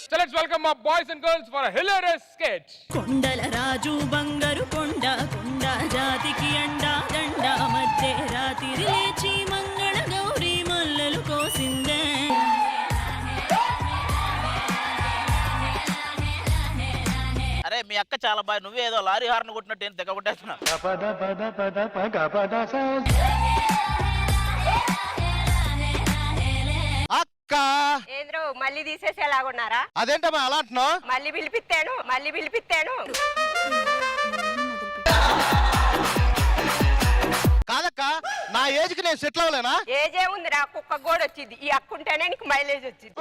So let's welcome our boys and girls for a hilarious sketch. కొండల రాజు బంగారు కొండ కొండ జాతికి అండా దండ మధ్య రాత్రి లేచి మంగళ గౌరీ మల్లెలు కోసిందే. అరే మీ అక్క చాలా బాగా, నువ్వేదో లారీ హార్న్ కొట్టినట్టు ఏం తెగ కొట్టేస్తున్నావు. అక్క ఏంద్రో మళ్ళీ తీసేసేలాగున్నారా? అదేంటమ్మా అలా అంటున్నావు? మళ్ళీ పిలిపిస్తాను. కాదక్క, నా ఏజ్ కి నేను సెటిల్ అవ్వలేనా? ఏజే ఉందిరా, కుక్క గోడ వచ్చింది. ఈ అక్కుంటేనే నీకు మైలేజ్ వచ్చింది.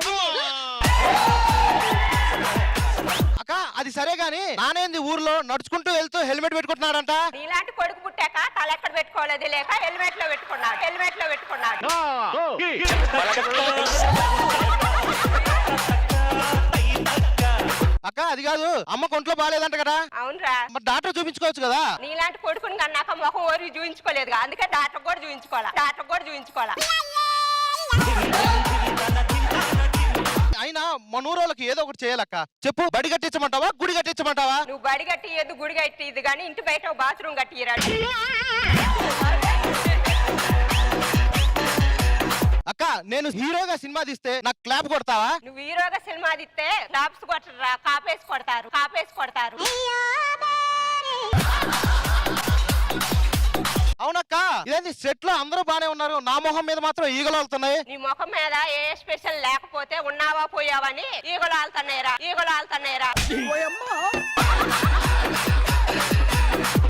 అక్క అది సరే గాని నానేంది ఊర్లో నడుచుకుంటూ వెళ్తూ హెల్మెట్ పెట్టుకుంటున్నాడంట. నీలాంటి కొడుకు పుట్టాక తల ఎక్కడ పెట్టుకోలేదు లేక హెల్మెట్ లో పెట్టుకున్నాడు. అక్క అది కాదు, అమ్మ కొంట్లో బాగాలేదంట కదా. అవునరా, మరి డాక్టర్ చూపించుకోవచ్చు కదా. నీలాంటి కొడుకుని కన్నాక ముఖం ఓరికి చూపించుకోలేదు, అందుకే డాక్టర్ కూడా చూపించుకోవాలా. అయినా మనూరోళ్ళకి ఏదో ఒకటి చేయాలక్క. చెప్పు, బడి కట్టించమంటావా గుడి కట్టించమంటావా? నువ్వు బడి కట్టియద్దు, గుడి కట్టియద్దు, కానీ ఇంటి బయట బాత్రూమ్ కట్టియరాడు. అక్క నేను హీరోగా సినిమా తీస్తే నాకు క్లాప్ కొడతావా? నువ్వు హీరోగా సినిమా తీస్తే క్లాప్స్ కొట్టరా, కాపేసి కొడతారు. అవునక్క, ఇదేంటి సెట్ లో అందరూ బానే ఉన్నారు, నా మొహం మీద మాత్రం ఈగలు వెళ్తున్నాయి. నీ ముఖం మీద ఏ స్పెషల్ లేకపోతే ఉన్నావా పోయావని ఈగలు ఆలుతున్నాయిరా.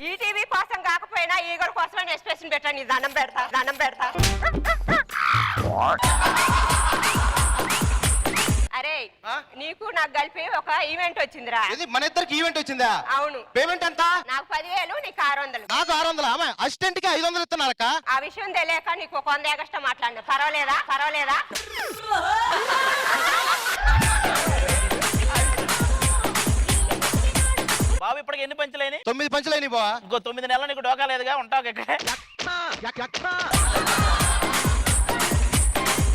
ఈటీవీ కోసం కాకపోయినా ఈగల కోసమే ఎక్స్ప్రెషన్ పెట్టా. నీ దండం పెడతా. అరే నీకు నాకు కలిపి ఒక ఈవెంట్ వచ్చిందిరా. మన ఇద్దరికి ఈవెంట్ వచ్చిందా? అవును. పేమెంట్ ఎంత? నాకు 10,000, నీకు 600. నాకు 600. ఆమె అసిస్టెంట్ కి 500 ఇస్తున్నారక్క. ఆ విషయం తెలియక నీకు 100 ఎగస్ట్రా మాట్లాడినా. పర్వాలేదా? బాబు ఇప్పటికి ఎన్ని పంచులేని? 9 పంచులేని బావా. ఇంకో 9 నెలలు నీకు డోకా లేదుగా, ఉంటావు ఇక్కడే.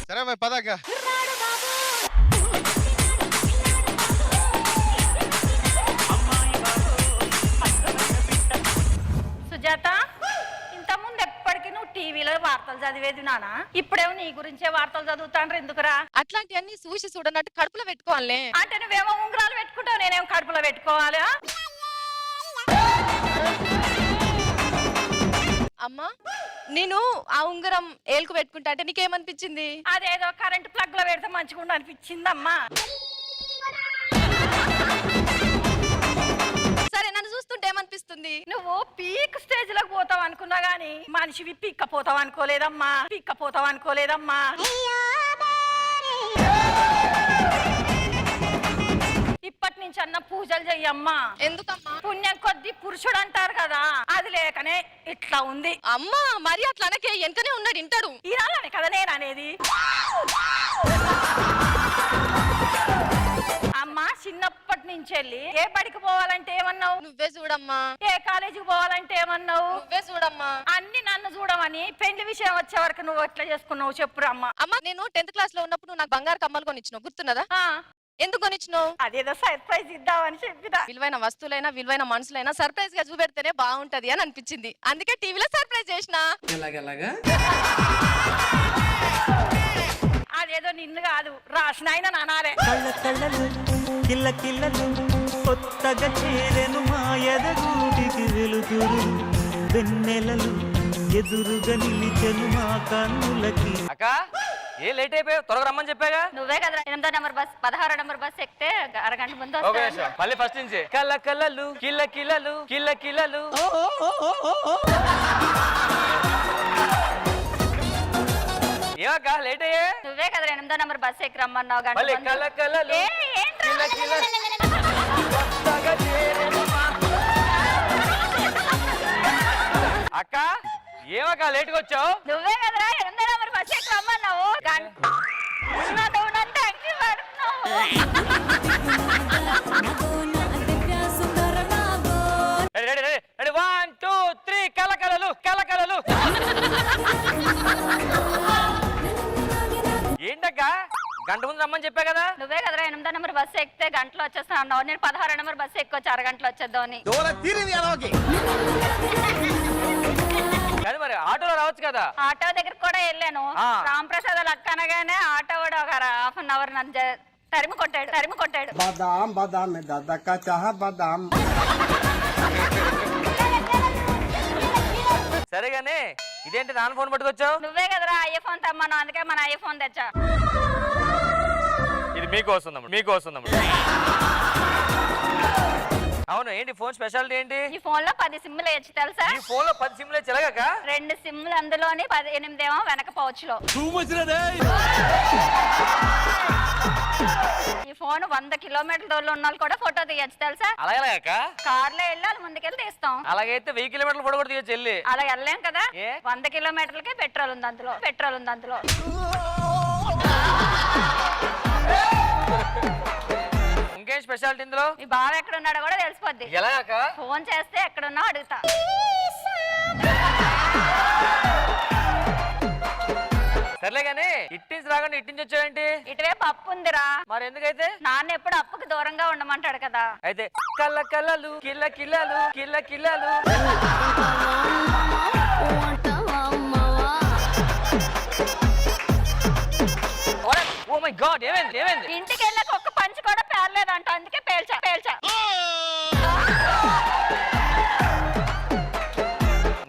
సరే మరి పదాక. సుజాత, ఇంతకుముందు ఎప్పటికీ నువ్వు టీవీలో వార్తలు చదివేది నానా, ఇప్పుడేమో నీ గురించే వార్తలు చదువుతాండ్రు, ఎందుకురా? అట్లాంటివన్నీ చూడనట్టు కడుపులో పెట్టుకోవాలే. అంటే నువ్వేమో ఉంగరాలు పెట్టుకుంటావు, నేనేమో కడుపులో పెట్టుకోవాలా? అమ్మా, నేను ఆ ఉంగరం ఏలుకు పెట్టుకుంటా అంటే నీకేమనిపించింది? అదేదో కరెంట్ ప్లగ్ లో పెడితే మంచిగా అనిపించిందమ్మా. సరే, నన్ను చూస్తుంటే ఏమనిపిస్తుంది? నువ్వు పీక్ స్టేజ్ లోకి పోతావు అనుకున్నా గానీ మనిషివి పిక్కపోతావు అనుకోలేదమ్మా. ఇప్పటి నుంచి అన్న పూజలు చెయ్యమ్మా. ఎందుకమ్మా? పుణ్యం కొద్ది పురుషుడు అంటారు కదా, అది లేకనే ఇట్లా ఉంది. అమ్మా మరి అట్లా అనకే, ఎంతనే ఉన్నాడు ఇంటాడు. ఈనాలనే కదా నేను అనేది. అమ్మా, చిన్నప్పటి నుంచి వెళ్ళి ఏ బడికి పోవాలంటే ఏమన్నావు? నువ్వే చూడమ్మా. ఏ కాలేజీకి పోవాలంటే ఏమన్నావు? నువ్వే చూడమ్మా. అన్ని నన్ను చూడమని పెళ్లి విషయం వచ్చే వరకు నువ్వు ఎట్లా చేసుకున్నావు చెప్పురమ్మా. అమ్మా, నేను 10th క్లాస్ లో ఉన్నప్పుడు నువ్వు నాకు బంగారు కమ్మలు కొనిచ్చినావు, గుర్తున్నదా? ఎందుకు కొనిచ్చినావు? అదేదో సర్ప్రైజ్ ఇద్దామని చెప్పినా. విలువైన వస్తువులైనా విలువైన మనుషులైనా సర్ప్రైజ్ గా చూపెడితేనే బాగుంటది అని అనిపించింది, అందుకే టీవీలో సర్ప్రైజ్ చేసిన. అదేదో నిన్ను కాదు, రాసిన ఆయన నానాలే. కిల్ల కిల్లలు కొత్తగా చేరెను మా ఎదగూటికి వెలుతురు, వెన్నెలలు ఎదురుగా నిలిచెను మా కన్నులకి. అక్క ఏ లేట్ అయిపోయావు, త్వరగా రమ్మని చెప్పాగా. నువ్వే కదా 8వ నెంబర్ బస్ 16వ నెంబర్ బస్ ఎక్కితే అరగంట ముందు వస్తా. మళ్ళీ ఫస్ట్ నుంచి కళ్ళలు కిల్లలు. ఏమక్క లేట్ అయ్యే? నువ్వే కదా 8వ నెంబర్ బస్ ఎక్కి రమ్మన్నావు. గంట మళ్ళీ కళ్ళలు అక్క ఏమక్క లేట్గా వచ్చావు? నువ్వే కదరా 8వ నెంబర్ బస్ ఎక్కి రమ్మన్నావు. రెడీ 1 2 3 కళ్ళలు. ఏంటక్క గంట ముందు రమ్మని చెప్పా కదా. నువ్వే కదరా 8వ నెంబర్ బస్సు ఎక్కితే గంటలో వచ్చేస్తా అన్నావు. నేను 16వ నెంబర్ బస్సు ఎక్కొచ్చి అరగంటలో వచ్చేద్దాం అని. కానీ మరి ఆటోలో రావచ్చు కదా. ఆటో దగ్గర కూడా వెళ్ళాను. ఆ. రాంప్రసాద్ వాళ్ళ అక్క అనగానే ఆటో కూడా ఒక హాఫ్ అన్ అవర్ నన్ను తరిమి కొట్టాడు. बादाम बादाम में दादा का चाह बादाम సరే గానీ ఇదేంటి నాన్న ఫోన్ పట్టుకొచ్చావు? నువ్వే కదరా ఐఫోన్ తెమ్మను, అందుకే మన ఐఫోన్ తెచ్చా. ఇది మీకోసం మీకోసం. అవును, ఏంటి ఫోన్ స్పెషాలిటీ ఏంటి? ఈ ఫోన్ లో 10 సిమ్లు వేయచ్చు తెలుసా? ఈ ఫోన్ లో 10 సిమ్లు చెలగాక 2 సిమ్లు అందులోని 18 ఏమో వెనక పౌచ్ లో. ఈ ఫోన్ 100 కిలోమీటర్ల దూరంలో ఉన్న వాళ్ళు కూడా ఫోటో తీయచ్చు తెలుసా? అలాగేలాక కార్లో వెళ్ళి వాళ్ళు ముందుకెళ్ళి తీస్తాం. అలాగైతే 1000 కిలోమీటర్లు పొడగొడు తీయచ్చు వెళ్ళి. అలా వెళ్ళలేం కదా. ఏ? 100 కిలోమీటర్లకి పెట్రోల్ ఉంది అందులో. ఇంకేం స్పెషాలిటీ ఇందులో? మీ బావ ఎక్కడ ఉన్నాడో కూడా తెలిసిపోద్ది. ఎలాగాక? ఫోన్ చేస్తే ఎక్కడున్నా అడుగుతా. సర్లే గానీ ఇట్టించి రాకుండా ఇట్టించి వచ్చావేంటి? ఇటువైపు అప్పు ఉందిరా. మరి ఎందుకైతే? నాన్న ఎప్పుడు అప్పుకి దూరంగా ఉండమంటాడు కదా. అయితే కళ్ళ కళ్ళలు కిల్ల కిల్లలు కిల్ల కిల్లలు. ఓ మై గాడ్, ఏమైంది? ఇంటికి వెళ్ళాక ఒక్క పంచ్ కూడా పేర్లేదంట, అందుకే పేల్చా.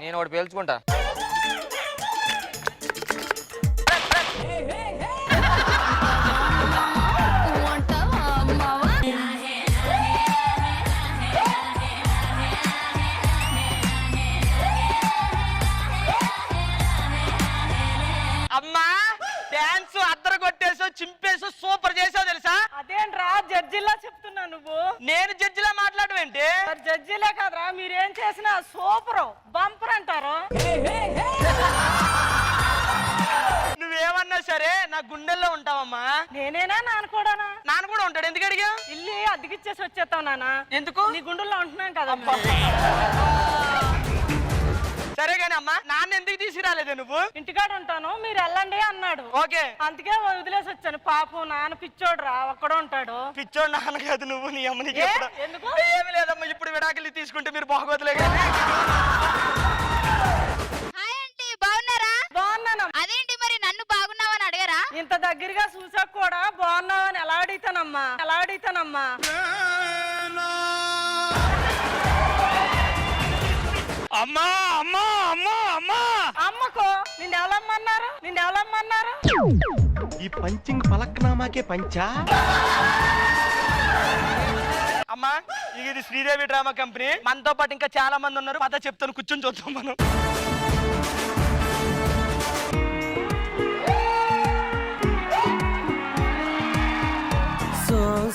నేను ఒకటి పేల్చుకుంటా. అమ్మా డాన్స్ అద్దరు కొట్టేసో చింపేసో సూపర్ చేసావు తెలుసా? అదేంట్రా జడ్జిలా చెప్తున్నా నువ్వు? నేను జడ్జిలా మాట్లాడడం ఏంటి? మరి జడ్జిలే కదరా, మీరేం చేసినా సూపర్ బంపర్ అంటారు. నువ్వేమన్నా సరే నా గుండెల్లో ఉంటావమ్మా. నేనేనా నాన్న కూడానా? నాన్న కూడా ఉంటాడు. ఎందుకు అడిగా? ఇల్లు అద్దెకిచ్చేసి వచ్చేస్తావు నాన్న. ఎందుకు? నీ గుండెల్లో ఉంటున్నాం కదా. సరే గానీ అమ్మా, నాన్న ఎందుకు తీసుకురాలేదే నువ్వు? ఇంటికాడ ఉంటాను, మీరు వెళ్ళండి అన్నాడు. ఓకే, అందుకే వదిలేసి వచ్చాను. పాపం నాన్న పిచ్చోడు రా, ఒక్కడో ఉంటాడు. పిచ్చోడు నాన్న కాదు నువ్వు. నీ అమ్మని ఏ? ఎందుకు? ఏమి లేదమ్మా, ఇప్పుడు విడాకులు తీసుకుంటే మీరు బాగోదులే కానీ. హాయ్ ఆంటీ, బాగున్నారా? బాగున్నాను. అదేంటి మరి నన్ను బాగున్నావని అడగరా? ఇంత దగ్గరగా చూసాక కూడా బాగున్నావని ఎలా అడుగుతానమ్మా? అమ్మా అమ్మా అమ్మా అమ్మా అమ్మకో నిన్నెవలమ్మన్నారు? ఈ పంచింగ్ పలక్నామాకే పంచా. అమ్మా, ఇది శ్రీదేవి డ్రామా కంపెనీ. మనతో పాటు ఇంకా చాలా మంది ఉన్నారు. పద చెప్తాను, కూర్చొని చూద్దాం మనం.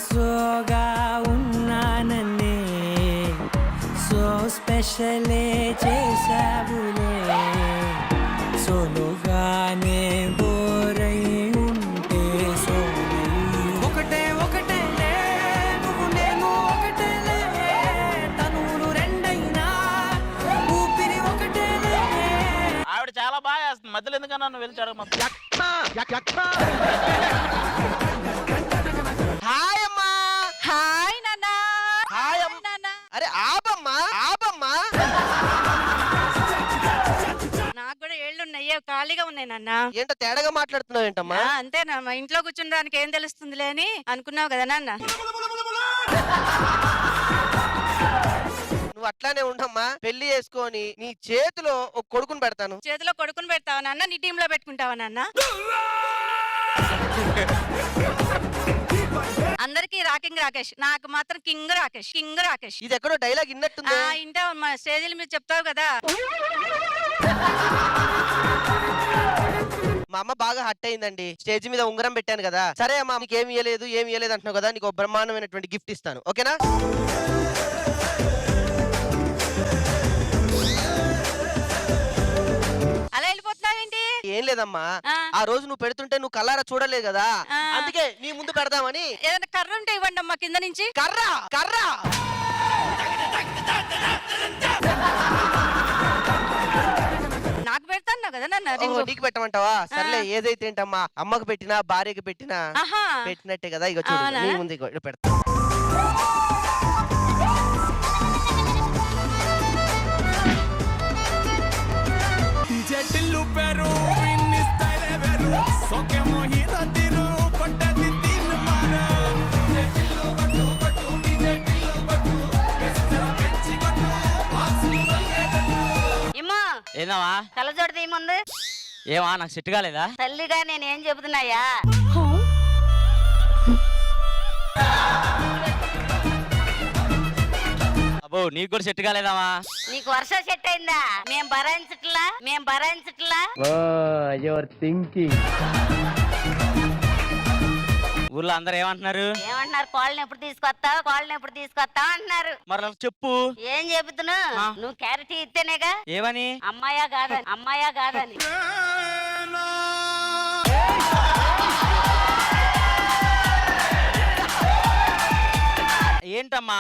సోగా ఉన్నానన్నే సో స్పెషలే చేసావులే సోలోగానే బోరై ఉంటే ఒకటే నువ్వు నేను ఒకటేలే తనువులు రెండైనా ఊపిరి ఒకటేలే. ఆవిడ చాలా బాగా వేస్తుంది. మధ్యలో ఎందుకన్నా నువ్వు వెళ్ళి జరగ. హాయ్ అమ్మా. హాయ్ నాన్న. హాయ్ అమ్మ. నాన్న, అరే ఆపమ్మా. నాకు కూడా ఏళ్ళున్నాయి, ఖాళీగా ఉన్నాయి నాన్న. ఏంటో తేడాగా మాట్లాడుతున్నావు ఏంటమ్మా? అంతేనా, మా ఇంట్లో కూర్చుండడానికి ఏం తెలుస్తుందిలే అని అనుకున్నావు కదా నాన్న. నువ్వు అట్లానే ఉండమ్మా. పెళ్లి చేసుకొని నీ చేతిలో ఒక కొడుకుని పెడతాను. చేతిలో కొడుకుని పెడతావా నాన్న? నీ టీంలో పెట్టుకుంటావా నాన్న? అందరికి రాకింగ్ రాకేష్, నాకు మాత్రం కింగ్ రాకేష్. ఇది ఎక్కడో డైలాగ్ ఇన్నట్టుంది. ఇంటే మా స్టేజీల మీద చెప్తావు కదా. మా అమ్మ బాగా హట్ అయిందండి. స్టేజ్ మీద ఉంగరం పెట్టాను కదా. సరే అమ్మా, నీకు ఏమి ఇయ్యలేదు అంటున్నావు కదా, నీకు ఒక బ్రహ్మాండమైనటువంటి గిఫ్ట్ ఇస్తాను. ఓకేనా? అలా వెళ్ళిపోతున్నావేంటి? ఏం లేదమ్మా, ఆ రోజు నువ్వు పెడుతుంటే నువ్వు కల్లారా చూడలేదు కదా, అందుకే నీ ముందు పెడదామని. ఏదైనా కర్ర ఉంటే ఇవ్వండి అమ్మా కింద నుంచి. కర్ర నాకు పెడతాను పెట్టమన్నా కదా నన్ను అది ఓహో, నీకు పెట్టమంటావా? సర్లే, ఏదైతే ఏంటమ్మా, అమ్మకు పెట్టినా భార్యకి పెట్టినా ఆహా పెట్టినట్టే కదా. ఇక చూడు, అవునా? నీ ముందు ఇగో ఇటు పెడతా. ఇమ్మో ఏందమ్మా? కలజోడు తీయముందు. ఏమా నాకు సెట్ కాలేదా? తల్లిగా నేనేం చెబుతున్నాయా? అబ్బో, నీకు కూడా సెట్ కాలేదామా? నీకు వర్షం సెట్ అయిందా? మేం భరాయించట్లా. ఊర్లో అందరు ఏమంటున్నారు? ఏమంటున్నారు? కోళ్ళని ఎప్పుడు తీసుకొస్తావు అంటున్నారు. మరి నాకు చెప్పు. ఏం చెబుతున్నా? నువ్వు క్యారెట్ ఇస్తేనేగా. ఏమని? అమ్మాయా కాదని. ఏంటమ్మా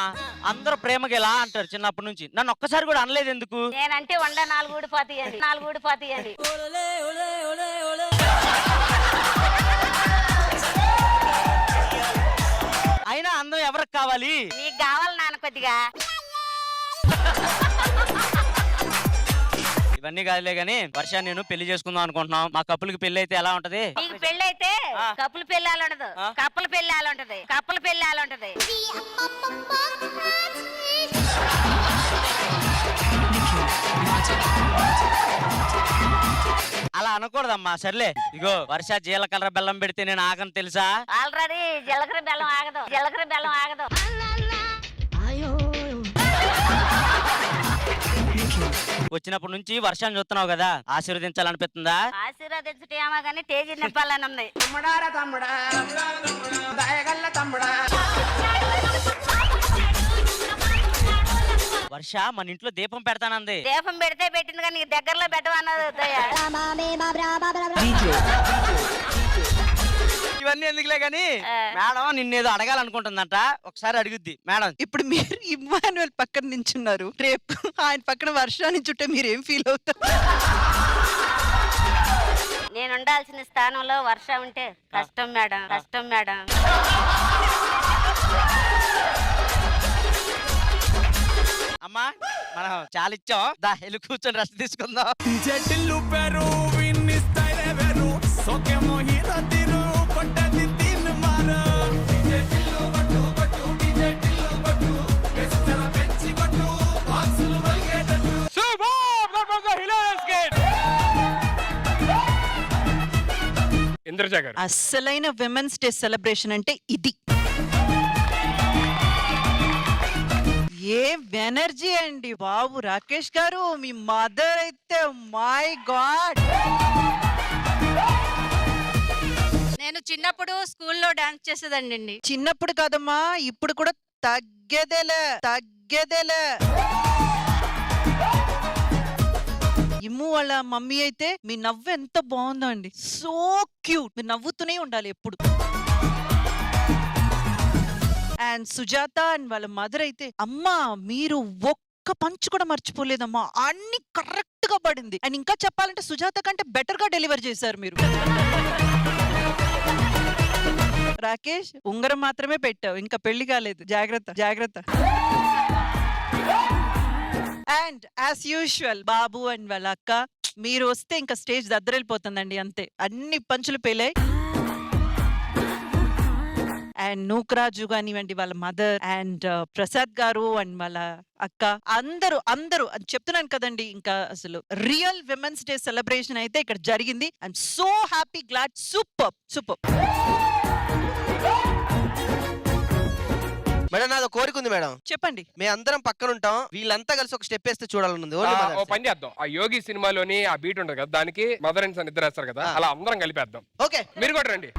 అందరూ ప్రేమగా ఎలా అంటారు చిన్నప్పటి నుంచి, నన్ను ఒక్కసారి కూడా అనలేదు ఎందుకు? నేనంటే వండ 4 ఊడిపోతాయని. అయినా అందం ఎవరికి కావాలి? నీకు కావాలి నాన్న కొద్దిగా. ఇవన్నీ కాదులే గానీ, వర్ష నేను పెళ్లి చేసుకుందాం అనుకుంటున్నాం. మా కప్పులకి పెళ్లి అయితే ఎలా ఉంటది? నీకు పెళ్ళైతే కప్పులు పెళ్ళాలుంటదు. కప్పుల పెళ్ళాలుంటది. అలా అనకూడదమ్మా. సర్లే, ఇగో వర్ష జీలకర్ర బెల్లం పెడితే నేను ఆగను తెలుసా? ఆల్రెడీ జీలకర్ర బెల్లం ఆగదు. వచ్చినప్పటి నుంచి వర్షాన్ని చూస్తున్నావు కదా, ఆశీర్వదించాలనిపిస్తుందా? ఆశీర్వాదించటేమో కానీ తేజీ నింపాలని ఉంది. వర్ష మన ఇంట్లో దీపం పెడతానంది. దీపం పెడితే పెట్టింది కానీ నీకు దగ్గరలో పెట్టమన్నది. ఇవన్నీ ఎందుకులే గానీ, మేడం నిన్నేదో అడగాలనుకుంటుందంట, ఒకసారి అడుగుద్ది. మేడం, ఇప్పుడు మీరు ఇమ్మాన్యుయల్ పక్కన నించున్నారు, రేపు ఆయన పక్కన వర్షం నించుంటే మీరు ఏం ఫీల్ అవుతారు? నేను ఉండాల్సిన స్థానంలో వర్ష ఉంటే కష్టం మేడం. అమ్మా మనం చాలా ఇచ్చాం, దా వెళ్ళి కూర్చొని రెస్ట్ తీసుకుందాం. అస్సలైన విమెన్స్ డే సెలబ్రేషన్ అంటే ఇది. ఏం ఎనర్జీ అండి బాబు. రాకేష్ గారు, మీ మదర్ అయితే మై గాడ్. నేను చిన్నప్పుడు స్కూల్లో డాన్స్ చేసేదండి. చిన్నప్పుడు కాదమ్మా, ఇప్పుడు కూడా తగ్గేదేలే. ఇమ్ము వాళ్ళ మమ్మీ అయితే మీ నవ్వు ఎంత బాగుందో అండి, సో క్యూట్. మీరు నవ్వుతూనే ఉండాలి ఎప్పుడు. అండ్ సుజాత అండ్ వాళ్ళ మదర్ అయితే, అమ్మా మీరు ఒక్క పంచ్ కూడా మర్చిపోలేదమ్మా, అన్ని కరెక్ట్ గా పడింది. అండ్ ఇంకా చెప్పాలంటే సుజాత కంటే బెటర్ గా డెలివర్ చేశారు మీరు. రాకేష్, ఉంగరం మాత్రమే పెట్టావు, ఇంకా పెళ్లి కాలేదు, జాగ్రత్త. And as usual Babu and వాళ్ళ అక్క, మీరు వస్తే ఇంకా స్టేజ్ దద్దరెళ్ళిపోతుందండి, అంతే. అన్ని పంచులు పేలాయి. అండ్ నూకరాజు కానివ్వండి వాళ్ళ మదర్, అండ్ ప్రసాద్ గారు అండ్ వాళ్ళ అక్క, అందరూ చెప్తున్నాను కదండి. ఇంకా అసలు రియల్ విమెన్స్ డే సెలబ్రేషన్ అయితే ఇక్కడ జరిగింది. I'm so happy, glad, super. Madam, నాదో కోరిక ఉంది మేడం. చెప్పండి. మేము అందరం పక్కన ఉంటాం, వీళ్ళంతా కలిసి ఒక స్టెప్ వేస్తే చూడాలనుంది. ఓ పని చేద్దాం, ఆ యోగి సినిమాలోని ఆ బీట్ ఉంటది కదా, దానికి మదర్ అండ్ సన్ ఇద్దరు వేస్తారు కదా, అలా అందరం కలిపేద్దాం. ఓకే, మీరు కూడా రండి.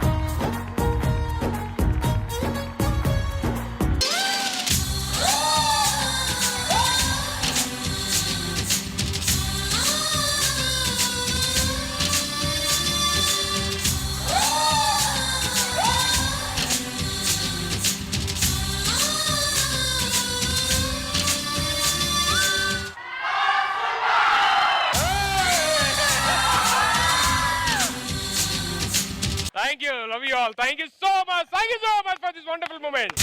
Thank you so much for this wonderful moment.